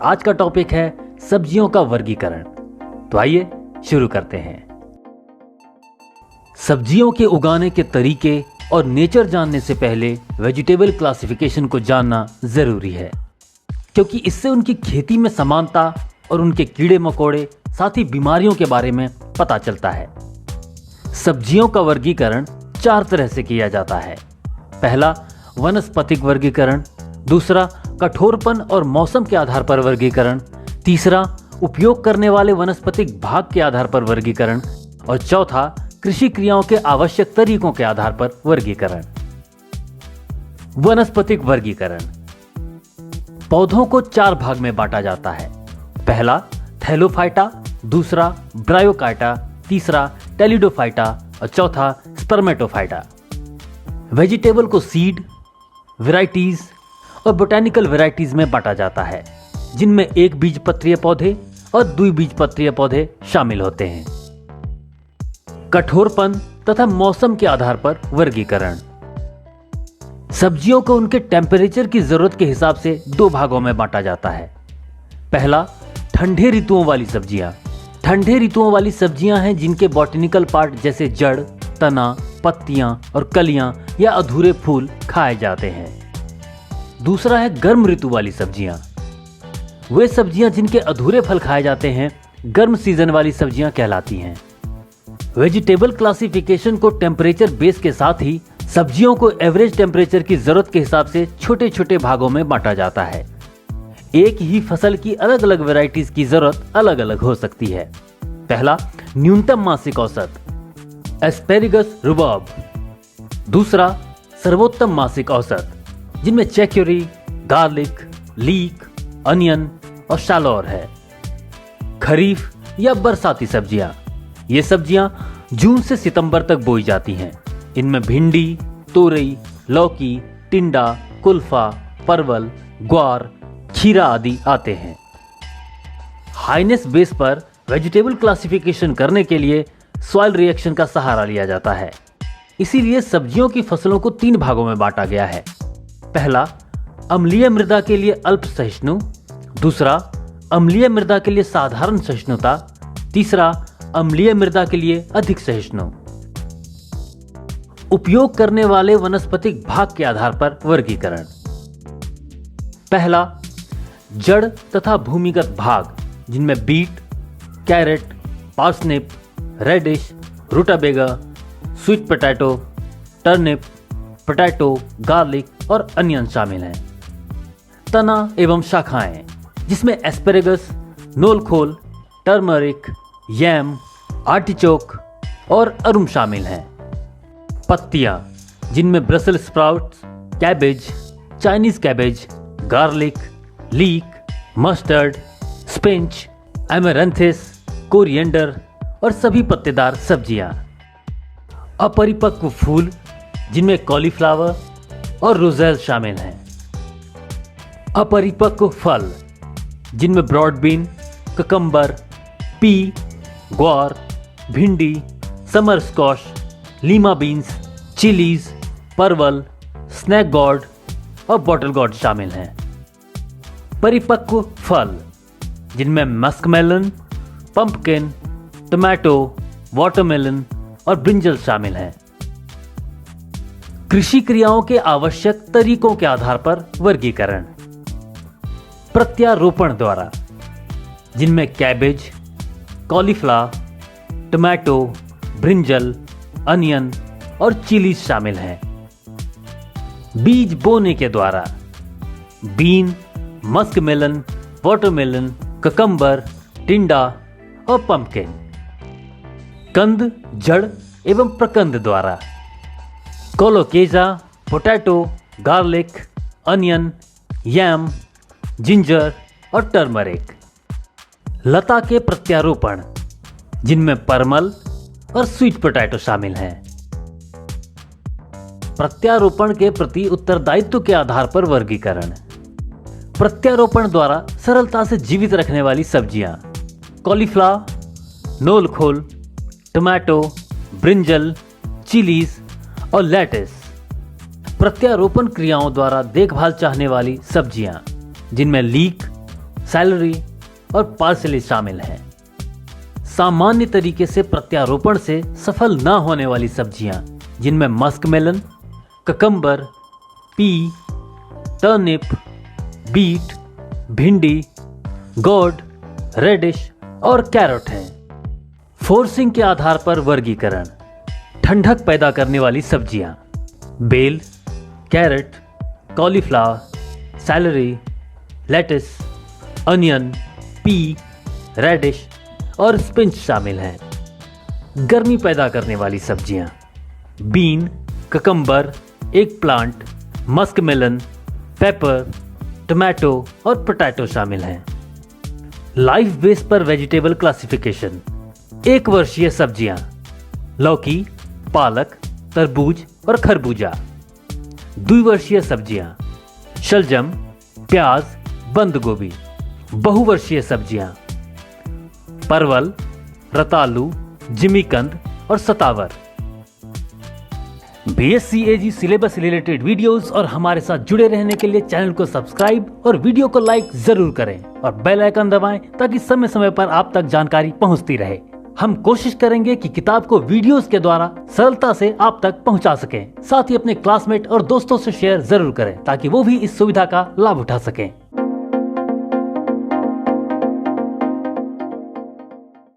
आज का टॉपिक है सब्जियों का वर्गीकरण। तो आइए शुरू करते हैं। सब्जियों के उगाने के तरीके और नेचर जानने से पहले वेजिटेबल क्लासिफिकेशन को जानना जरूरी है, क्योंकि इससे उनकी खेती में समानता और उनके कीड़े मकोड़े साथ ही बीमारियों के बारे में पता चलता है। सब्जियों का वर्गीकरण 4 तरह से किया जाता है। पहला, वनस्पतिक वर्गीकरण। दूसरा, कठोरपन और मौसम के आधार पर वर्गीकरण। तीसरा, उपयोग करने वाले वनस्पतिक भाग के आधार पर वर्गीकरण। और चौथा, कृषि क्रियाओं के आवश्यक तरीकों के आधार पर वर्गीकरण। वनस्पतिक वर्गीकरण। पौधों को 4 भाग में बांटा जाता है। पहला, थैलोफाइटा। दूसरा, ब्रायोकाइटा। तीसरा, टेलिडोफाइटा। और चौथा, स्पर्मेटोफाइटा। वेजिटेबल को सीड, वैरायटीज और बोटेनिकल वैरायटीज में बांटा जाता है, जिनमें एक बीजपत्रीय पौधे और द्विबीजपत्रीय पौधे शामिल होते हैं। कठोरपन तथा मौसम के आधार पर वर्गीकरण। सब्जियों को उनके टेम्परेचर की जरूरत के हिसाब से 2 भागों में बांटा जाता है। पहला, ठंडे ऋतुओं वाली सब्जियां। ठंडे ऋतुओं वाली सब्जियां हैं जिनके बॉटनिकल पार्ट जैसे जड़, तना, पत्तियां और कलियां या अधूरे फूल खाए जाते हैं। दूसरा है गर्म ऋतु वाली सब्जियां। वे सब्जियां जिनके अधूरे फल खाए जाते हैं गर्म सीजन वाली सब्जियां कहलाती हैं। वेजिटेबल क्लासिफिकेशन को टेम्परेचर बेस के साथ ही सब्जियों को एवरेज टेम्परेचर की जरूरत के हिसाब से छोटे छोटे भागों में बांटा जाता है। एक ही फसल की अलग अलग वैरायटीज की जरूरत अलग अलग हो सकती है। पहला, न्यूनतम मासिक औसत, एस्पेरिगस रुबाब। दूसरा, सर्वोत्तम मासिक औसत, जिनमें चेक्योरी, गार्लिक, लीक, अनियन और शालौर है। खरीफ या बरसाती सब्जियां। ये सब्जियां जून से सितंबर तक बोई जाती हैं। इनमें भिंडी, तोरई, लौकी, टिंडा, कुल्फा, परवल, ग्वार, खीरा आदि आते हैं। हाईनेस बेस पर वेजिटेबल क्लासिफिकेशन करने के लिए सॉइल रिएक्शन का सहारा लिया जाता है। इसीलिए सब्जियों की फसलों को 3 भागों में बांटा गया है। पहला, अम्लीय मृदा के लिए अल्प सहिष्णु। दूसरा, अम्लीय मृदा के लिए साधारण सहिष्णुता। तीसरा, अम्लीय मृदा के लिए अधिक सहिष्णु। उपयोग करने वाले वनस्पतिक भाग के आधार पर वर्गीकरण। पहला, जड़ तथा भूमिगत भाग, जिनमें beet, carrot, parsnip, radish, rutabaga, sweet potato, turnip, potato, garlic और अनियन शामिल हैं। तना एवं शाखाएं, जिसमें asparagus, knol khol, turmeric, yam, artichoke और अरुम शामिल हैं। पत्तियां, जिनमें Brussels sprouts, cabbage, Chinese cabbage, garlic, leek, mustard, spinach, amaranthus, coriander और सभी पत्तेदार सब्जियां। अपरिपक्व फूल, जिनमें कॉलीफ्लावर और रोजेल शामिल हैं। अपरिपक्व फल, जिनमें ब्रॉड बीन, ककम्बर, पी, ग्वार, भिंडी, summer squash, Lima beans, chillies, परवल, स्नैक गॉर्ड और बॉटल गॉर्ड शामिल हैं। परिपक्व फल, जिनमें मस्कमेलन, पंपकिन, टोमेटो, वाटरमेलन और ब्रिंजल शामिल हैं। कृषि क्रियाओं के आवश्यक तरीकों के आधार पर वर्गीकरण। प्रत्यारोपण द्वारा, जिनमें cabbage, cauliflower, tomato, brinjal, onion और चिलीज शामिल हैं। बीज बोने के द्वारा, बीन, मस्कमेलन, वाटरमेलन, ककम्बर, टिंडा और पंपकिन। कंद, जड़ एवं प्रकंद द्वारा, colocasia, potato, garlic, onion, yam, ginger और टर्मरिक। लता के प्रत्यारोपण, जिनमें परमल और स्वीट पोटैटो शामिल हैं। प्रत्यारोपण के प्रति उत्तरदायित्व के आधार पर वर्गीकरण। प्रत्यारोपण द्वारा सरलता से जीवित रखने वाली सब्जियां, कॉलीफ्लावर, नोलखोल, टोमेटो, ब्रिंजल, चिलीज और लेटिस। प्रत्यारोपण क्रियाओं द्वारा देखभाल चाहने वाली सब्जियां, जिनमें लीक, सैलरी और पार्सले शामिल हैं। सामान्य तरीके से प्रत्यारोपण से सफल न होने वाली सब्जियां जिनमें muskmelon, cucumber, pea, turnip, beet, भिंडी, गोर्ड, रेडिश और कैरेट हैं। फोर्सिंग के आधार पर वर्गीकरण। ठंडक पैदा करने वाली सब्जियां बेल, carrot, cauliflower, celery, lettuce, onion, pea, radish और स्पिनच शामिल हैं। गर्मी पैदा करने वाली सब्जियां bean, cucumber, eggplant, muskmelon, pepper, tomato और पोटैटो शामिल हैं। लाइफ बेस पर वेजिटेबल क्लासिफिकेशन। 1 वर्षीय सब्जियां लौकी, पालक, तरबूज और खरबूजा। 2 वर्षीय सब्जियां शलजम, प्याज, बंद गोभी। बहुवर्षीय सब्जियां परवल, रतालू, जिमीकंद और सतावर। BSc AG syllabus related videos और हमारे साथ जुड़े रहने के लिए चैनल को सब्सक्राइब और वीडियो को लाइक जरूर करें और बेल आइकन दबाएं ताकि समय समय पर आप तक जानकारी पहुंचती रहे। हम कोशिश करेंगे कि किताब को वीडियोस के द्वारा सरलता से आप तक पहुंचा सकें। साथ ही अपने क्लासमेट और दोस्तों से शेयर जरूर करें ताकि वो भी इस सुविधा का लाभ उठा सकें।